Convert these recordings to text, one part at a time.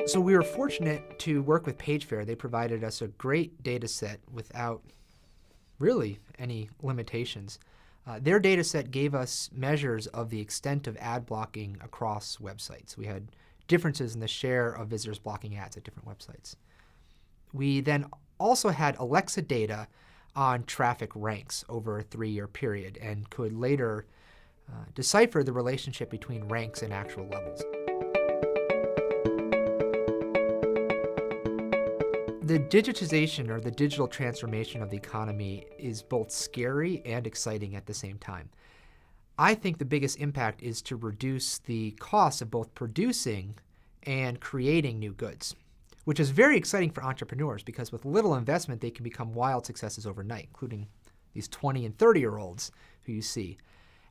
So we were fortunate to work with PageFair. They provided us a great data set without really any limitations. Their data set gave us measures of the extent of ad blocking across websites. We had differences in the share of visitors blocking ads at different websites. We then also had Alexa data on traffic ranks over a 3-year period and could later decipher the relationship between ranks and actual levels. The digitization or the digital transformation of the economy is both scary and exciting at the same time. I think the biggest impact is to reduce the cost of both producing and creating new goods, which is very exciting for entrepreneurs because with little investment, they can become wild successes overnight, including these 20 and 30-year-olds who you see.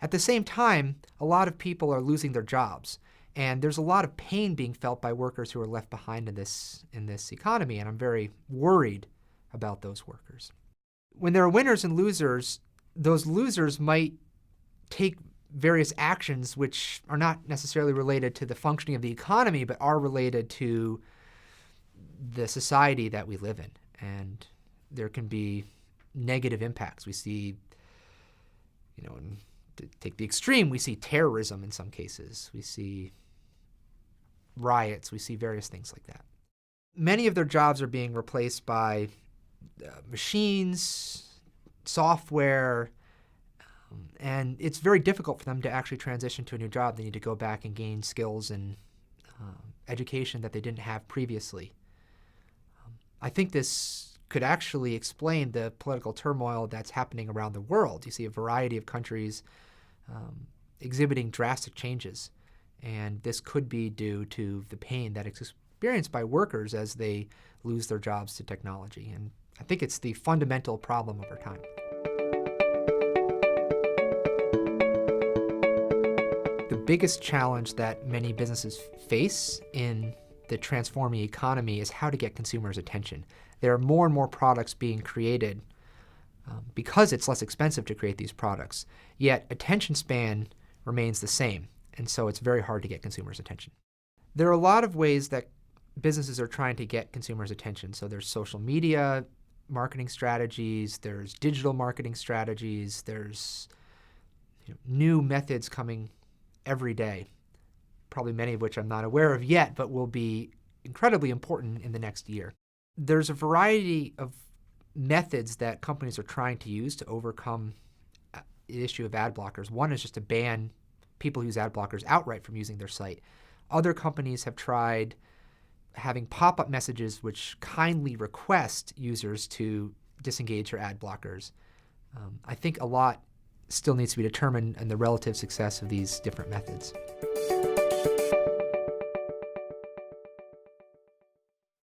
At the same time, a lot of people are losing their jobs. And there's a lot of pain being felt by workers who are left behind in this economy, and I'm very worried about those workers. When there are winners and losers, those losers might take various actions which are not necessarily related to the functioning of the economy, but are related to the society that we live in. And there can be negative impacts. We see, to take the extreme, we see terrorism in some cases. We see riots. We see various things like that. Many of their jobs are being replaced by machines, software, and it's very difficult for them to actually transition to a new job. They need to go back and gain skills and education that they didn't have previously. I think this could actually explain the political turmoil that's happening around the world. You see a variety of countries exhibiting drastic changes. And this could be due to the pain that is experienced by workers as they lose their jobs to technology. And I think it's the fundamental problem of our time. The biggest challenge that many businesses face in the transforming economy is how to get consumers' attention. There are more and more products being created because it's less expensive to create these products, yet attention span remains the same. And so it's very hard to get consumers' attention. There are a lot of ways that businesses are trying to get consumers' attention. So there's social media marketing strategies, there's digital marketing strategies, there's new methods coming every day, probably many of which I'm not aware of yet, but will be incredibly important in the next year. There's a variety of methods that companies are trying to use to overcome the issue of ad blockers. One is just to ban people who use ad blockers outright from using their site. Other companies have tried having pop-up messages which kindly request users to disengage their ad blockers. I think a lot still needs to be determined in the relative success of these different methods.